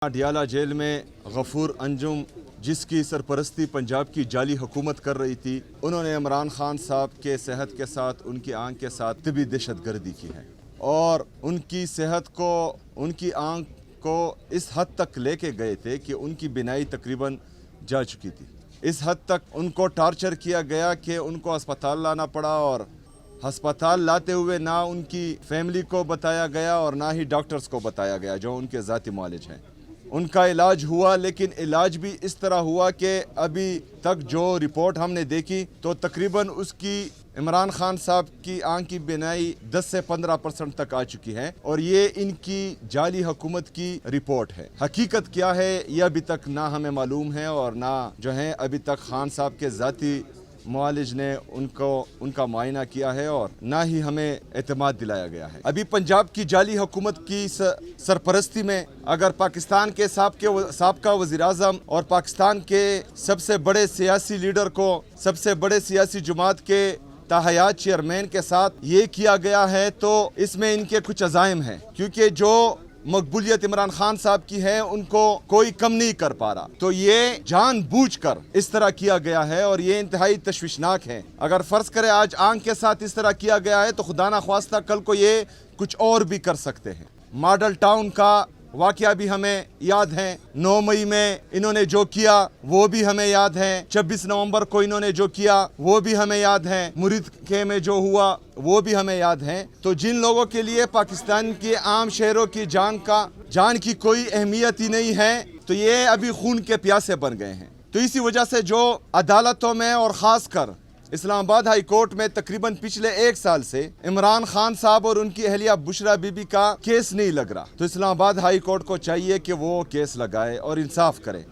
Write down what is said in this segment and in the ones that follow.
ڈیالہ jail میں غفور انجم جس کی سرپرستی پنجاب کی جعلی حکومت کر رہی تھی، انہوں نے عمران خان صاحب کے صحت کے ساتھ ان کی آنکھ کے ساتھ طبی دہشت گردی کی ہے اور ان کی صحت کو، ان کی آنکھ کو اس حد تک لے کے گئے تھے کہ ان کی بینائی تقریباً جا چکی تھی۔ اس حد تک ان کو ٹارچر کیا گیا کہ ان کو ہسپتال لانا پڑا اور ہسپتال لاتے ہوئے نہ ان کی فیملی کو بتایا گیا اور نہ ہی ڈاکٹرز کو بتایا گیا جو ان کے ذاتی معالج ہیں۔ ان کا علاج ہوا، لیکن علاج بھی اس طرح ہوا کہ ابھی تک جو رپورٹ ہم نے دیکھی تو تقریباً اس کی عمران خان صاحب کی آنکھ کی بینائی 10 سے 15% تک آ چکی ہے اور یہ ان کی جعلی حکومت کی رپورٹ ہے۔ حقیقت کیا ہے یہ ابھی تک نہ ہمیں معلوم ہے اور نہ جو ہے ابھی تک خان صاحب کے ذاتی معالج نے ان کا معائنہ کیا ہے اور نہ ہی ہمیں اعتماد دلایا گیا ہے۔ ابھی پنجاب کی جعلی حکومت کی سرپرستی میں اگر پاکستان کے سابقہ وزیر اعظم اور پاکستان کے سب سے بڑے سیاسی لیڈر کو سب سے بڑے سیاسی جماعت کے تاحیات چیئرمین کے ساتھ یہ کیا گیا ہے تو اس میں ان کے کچھ عزائم ہیں، کیونکہ جو مقبولیت عمران خان صاحب کی ہے ان کو کوئی کم نہیں کر پا رہا، تو یہ جان بوجھ کر اس طرح کیا گیا ہے اور یہ انتہائی تشویشناک ہے۔ اگر فرض کرے آج آنکھ کے ساتھ اس طرح کیا گیا ہے تو خدا نخواستہ کل کو یہ کچھ اور بھی کر سکتے ہیں۔ ماڈل ٹاؤن کا واقعہ بھی ہمیں یاد ہے، 9 مئی میں انہوں نے جو کیا وہ بھی ہمیں یاد ہے، 26 نومبر کو انہوں نے جو کیا وہ بھی ہمیں یاد ہے، مرید کے میں جو ہوا وہ بھی ہمیں یاد ہے۔ تو جن لوگوں کے لیے پاکستان کے عام شہروں کی جان کی کوئی اہمیت ہی نہیں ہے تو یہ ابھی خون کے پیاسے بن گئے ہیں۔ تو اسی وجہ سے جو عدالتوں میں اور خاص کر اسلام آباد ہائی کورٹ میں تقریباً پچھلے 1 سال سے عمران خان صاحب اور ان کی اہلیہ بشرا بی بی کا کیس نہیں لگ رہا، تو اسلام آباد ہائی کورٹ کو چاہیے کہ وہ کیس لگائے اور انصاف کرے،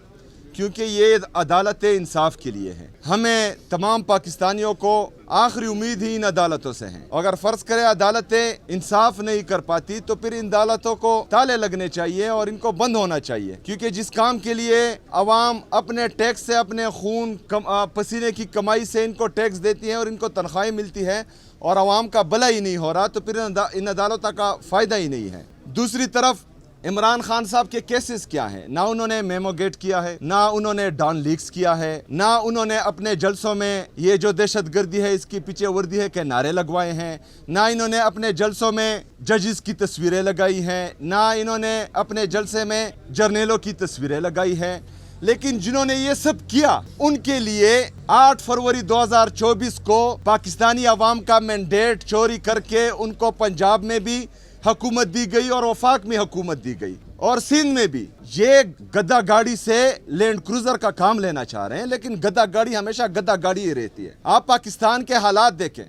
کیونکہ یہ عدالت انصاف کے لیے ہے۔ ہمیں تمام پاکستانیوں کو آخری امید ہی ان عدالتوں سے ہیں۔ اگر فرض کرے عدالتیں انصاف نہیں کر پاتی تو پھر ان عدالتوں کو تالے لگنے چاہیے اور ان کو بند ہونا چاہیے، کیونکہ جس کام کے لیے عوام اپنے ٹیکس سے، اپنے خون پسینے کی کمائی سے ان کو ٹیکس دیتی ہے اور ان کو تنخواہیں ملتی ہے اور عوام کا بھلا ہی نہیں ہو رہا تو پھر ان عدالتوں کا فائدہ ہی نہیں ہے۔ دوسری طرف عمران خان صاحب کے کیسز کیا ہیں؟ نہ انہوں نے میمو گیٹ کیا ہے، نہ انہوں نے ڈان لیکس کیا ہے، نہ انہوں نے اپنے جلسوں میں یہ جو دہشت گردی ہے اس کی پیچھے وردی ہے کہ نعرے لگوائے ہیں، نہ انہوں نے اپنے جلسوں میں ججز کی تصویریں لگائی ہیں، نہ انہوں نے اپنے جلسے میں جرنیلوں کی تصویریں لگائی ہیں۔ لیکن جنہوں نے یہ سب کیا ان کے لیے 8 فروری 2024 کو پاکستانی عوام کا مینڈیٹ چوری کر کے ان کو پنجاب میں بھی حکومت دی گئی اور وفاق میں حکومت دی گئی اور سندھ میں بھی۔ یہ گدا گاڑی سے لینڈ کروزر کا کام لینا چاہ رہے ہیں، لیکن گدا گاڑی ہمیشہ گدا گاڑی ہی رہتی ہے۔ آپ پاکستان کے حالات دیکھیں،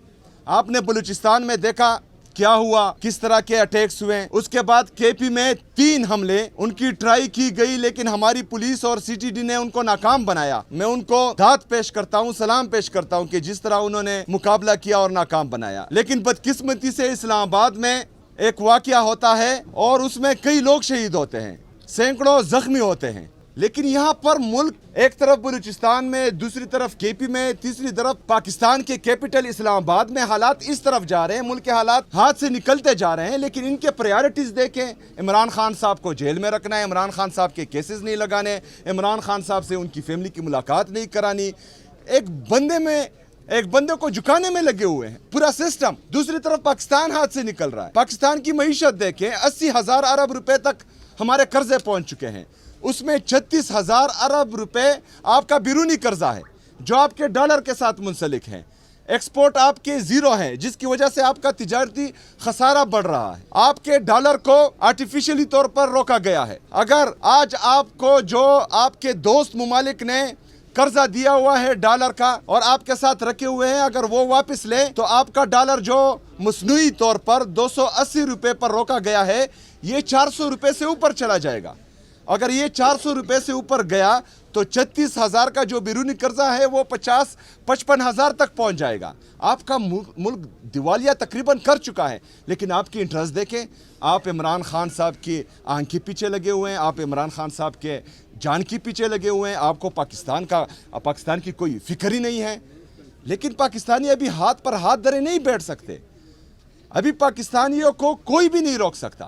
آپ نے بلوچستان میں دیکھا کیا ہوا، کس طرح کے اٹیکس ہوئے، اس کے بعد کے پی میں 3 حملے، ان کی ٹرائی کی گئی لیکن ہماری پولیس اور سی ٹی ڈی نے ان کو ناکام بنایا۔ میں ان کو داد پیش کرتا ہوں، سلام پیش کرتا ہوں کہ جس طرح انہوں نے مقابلہ کیا اور ناکام بنایا۔ لیکن بدقسمتی سے اسلام آباد میں ایک واقعہ ہوتا ہے اور اس میں کئی لوگ شہید ہوتے ہیں، سینکڑوں زخمی ہوتے ہیں، لیکن یہاں پر ملک ایک طرف بلوچستان میں، دوسری طرف کے پی میں، تیسری طرف پاکستان کے کیپٹل اسلام آباد میں حالات اس طرف جا رہے ہیں، ملک کے حالات ہاتھ سے نکلتے جا رہے ہیں، لیکن ان کے پریارٹیز دیکھیں۔ عمران خان صاحب کو جیل میں رکھنا ہے، عمران خان صاحب کے کیسز نہیں لگانے، عمران خان صاحب سے ان کی فیملی کی ملاقات نہیں کرانی، ایک بندے کو جھکانے میں لگے ہوئے ہیں پورا سسٹم۔ دوسری طرف پاکستان ہاتھ سے نکل رہا ہے۔ پاکستان کی معیشت دیکھیں، 80,000 ارب روپے تک ہمارے قرضے پہنچ چکے ہیں، اس میں 36,000 ارب روپے آپ کا بیرونی قرضہ ہے جو آپ کے ڈالر کے ساتھ منسلک ہیں، ایکسپورٹ آپ کے زیرو ہیں جس کی وجہ سے آپ کا تجارتی خسارہ بڑھ رہا ہے، آپ کے ڈالر کو آرٹیفیشلی طور پر روکا گیا ہے۔ اگر آج آپ کو جو آپ کے دوست ممالک نے قرضہ دیا ہوا ہے ڈالر کا اور آپ کے ساتھ رکھے ہوئے ہیں، اگر وہ واپس لیں تو آپ کا ڈالر جو مصنوعی طور پر 280 روپے پر روکا گیا ہے یہ 400 روپے سے اوپر چلا جائے گا۔ اگر یہ 400 روپے سے اوپر گیا تو 36,000 کا جو بیرونی قرضہ ہے وہ 55,000 تک پہنچ جائے گا۔ آپ کا ملک دیوالیہ تقریباً کر چکا ہے، لیکن آپ کی انٹرسٹ دیکھیں، آپ عمران خان صاحب کی آنکھ کے پیچھے لگے ہوئے ہیں، آپ عمران خان صاحب کے جان کے پیچھے لگے ہوئے ہیں، آپ کو پاکستان کی کوئی فکر ہی نہیں ہے۔ لیکن پاکستانی ابھی ہاتھ پر ہاتھ دھرے نہیں بیٹھ سکتے، ابھی پاکستانیوں کو کوئی بھی نہیں روک سکتا۔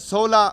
16